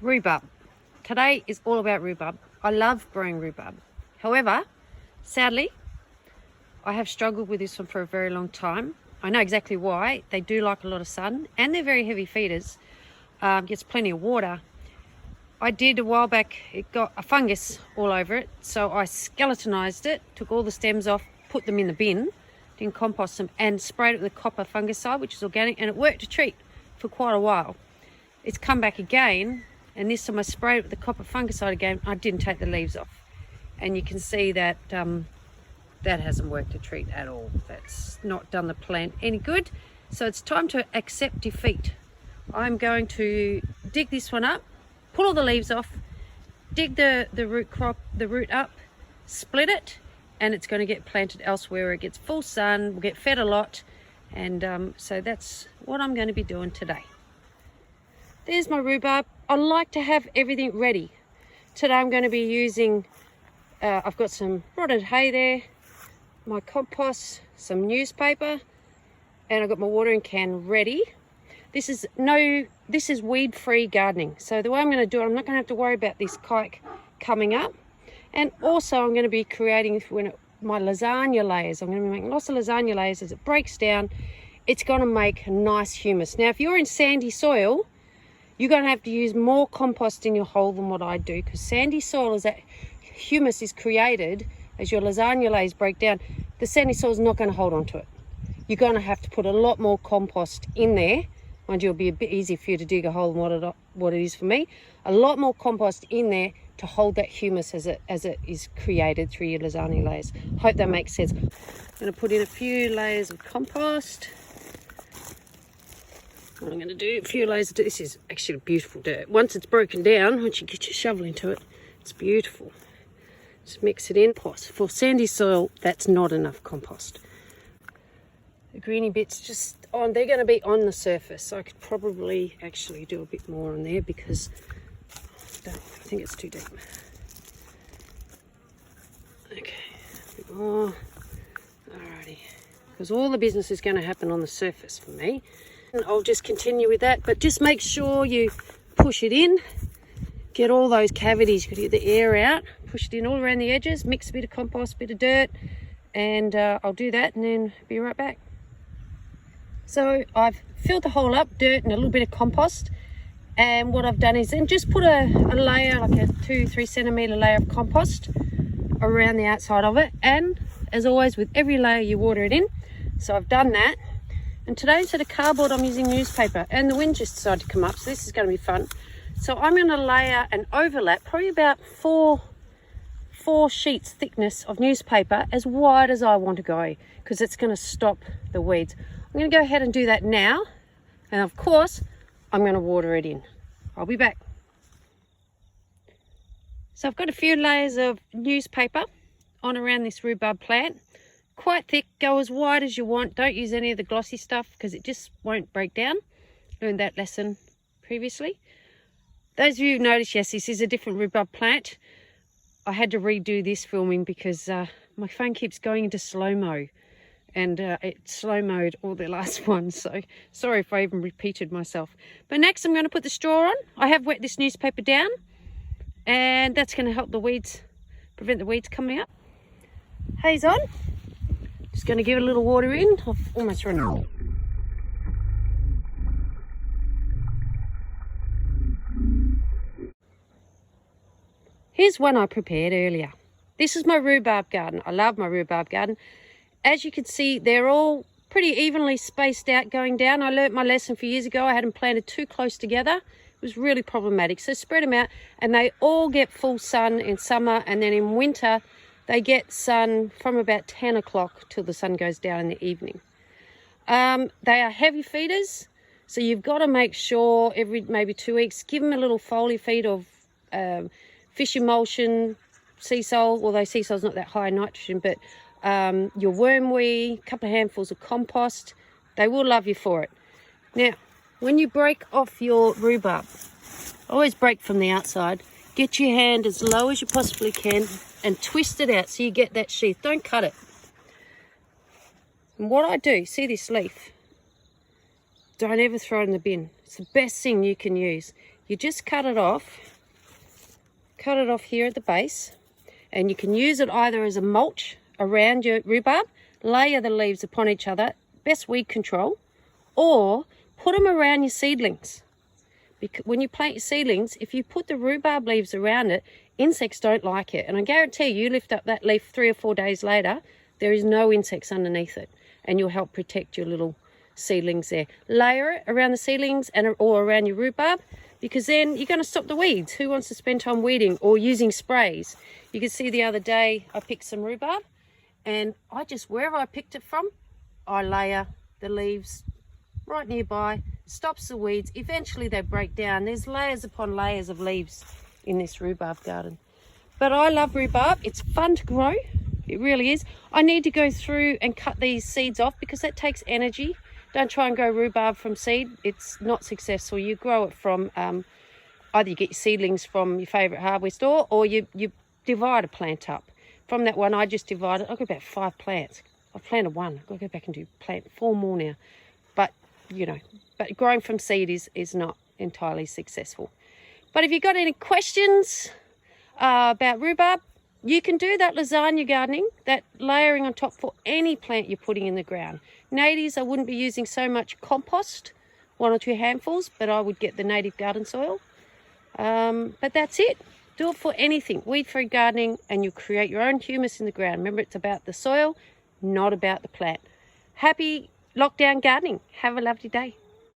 Rhubarb. Today is all about rhubarb. I love growing rhubarb. However, sadly, I have struggled with this one for a very long time. I know exactly why. They do like a lot of sun and they're very heavy feeders. Gets plenty of water. I did a while back, it got a fungus all over it, so I skeletonized it, took all the stems off, put them in the bin, didn't compost them, and sprayed it with a copper fungicide, which is organic, and it worked a treat for quite a while. It's come back again, and this time I sprayed it with the copper fungicide again. I didn't take the leaves off, and you can see that that hasn't worked a treat at all. That's not done the plant any good. So it's time to accept defeat. I'm going to dig this one up, pull all the leaves off, dig the root up, split it, and it's going to get planted elsewhere where it gets full sun, will get fed a lot, and so that's what I'm going to be doing today. There's my rhubarb. I like to have everything ready. Today I'm going to be using, I've got some rotted hay there, my compost, some newspaper, and I've got my watering can ready. This is weed-free gardening. So the way I'm going to do it, I'm not going to have to worry about this kike coming up. And also I'm going to be creating my lasagna layers. I'm going to be making lots of lasagna layers. As it breaks down, it's going to make nice humus. Now, if you're in sandy soil, you're going to have to use more compost in your hole than what I do, because sandy soil is that humus is created as your lasagna layers break down. The sandy soil is not going to hold on to it. You're going to have to put a lot more compost in there. Mind you, it'll be a bit easier for you to dig a hole than what it is for me. A lot more compost in there to hold that humus as it is created through your lasagna layers. Hope that makes sense. I'm going to put in a few layers of compost. What I'm going to do, a few layers of dirt. This is actually beautiful dirt. Once it's broken down, once you get your shovel into it, it's beautiful. Just mix it in. For sandy soil, that's not enough compost. The greeny bits they're going to be on the surface. So I could probably actually do a bit more on there because I think it's too deep. Okay, a bit more. Alrighty. Because all the business is going to happen on the surface for me. And I'll just continue with that, but just make sure you push it in, get all those cavities, you got to get the air out, push it in all around the edges, mix a bit of compost, a bit of dirt, and I'll do that and then be right back. So I've filled the hole up, dirt and a little bit of compost, and what I've done is then just put a layer, like a 2-3 centimetre layer of compost around the outside of it, and as always with every layer you water it in. So I've done that, and today instead of cardboard I'm using newspaper, and the wind just decided to come up, so this is going to be fun. So I'm going to layer an overlap, probably about four sheets thickness of newspaper, as wide as I want to go, because it's going to stop the weeds. I'm going to go ahead and do that now, and of course I'm going to water it in. I'll be back. So I've got a few layers of newspaper on around this rhubarb plant. Quite thick, go as wide as you want. Don't use any of the glossy stuff because it just won't break down. Learned that lesson previously. Those of you who noticed, yes, this is a different rhubarb plant. I had to redo this filming because my phone keeps going into slow-mo, and it slow-moed all the last ones, so sorry if I even repeated myself. But next I'm going to put the straw on. I have wet this newspaper down, and that's going to help the weeds, prevent the weeds coming up. Hay's on. Just going to give it a little water in. I've almost run out. Here's one I prepared earlier. This is my rhubarb garden. I love my rhubarb garden. As you can see, they're all pretty evenly spaced out going down. I learnt my lesson a few years ago. I had them planted too close together. It was really problematic. So spread them out, and they all get full sun in summer, and then in winter they get sun from about 10 o'clock till the sun goes down in the evening. They are heavy feeders, so you've got to make sure every maybe 2 weeks, give them a little foliar feed of fish emulsion, sea salt, although sea salt's not that high in nitrogen, but your wormweed, a couple of handfuls of compost. They will love you for it. Now, when you break off your rhubarb, always break from the outside. Get your hand as low as you possibly can and twist it out so you get that sheath. Don't cut it. And what I do, see this leaf? Don't ever throw it in the bin. It's the best thing you can use. you just cut it off here at the base, and you can use it either as a mulch around your rhubarb, layer the leaves upon each other, best weed control, or put them around your seedlings. Because when you plant your seedlings, if you put the rhubarb leaves around it, insects don't like it. And I guarantee you lift up that leaf 3 or 4 days later, there is no insects underneath it, and you'll help protect your little seedlings there. Layer it around the seedlings or around your rhubarb, because then you're going to stop the weeds. Who wants to spend time weeding or using sprays? You can see the other day I picked some rhubarb, and wherever I picked it from, I layer the leaves right nearby, stops the weeds. Eventually they break down. There's layers upon layers of leaves in this rhubarb garden. But I love rhubarb. It's fun to grow. It really is. I need to go through and cut these seeds off because that takes energy. Don't try and grow rhubarb from seed. It's not successful. You grow it from, either you get your seedlings from your favourite hardware store, or you divide a plant up. From that one I just divided, I've got about 5 plants. I've planted 1. I've got to go back and plant 4 more now. But, but growing from seed is not entirely successful. But if you've got any questions about rhubarb, you can do that lasagna gardening, that layering on top for any plant you're putting in the ground. Natives, I wouldn't be using so much compost, 1 or 2 handfuls, but I would get the native garden soil. But that's it. Do it for anything. Weed-free gardening, and you'll create your own humus in the ground. Remember, it's about the soil, not about the plant. Happy lockdown gardening. Have a lovely day.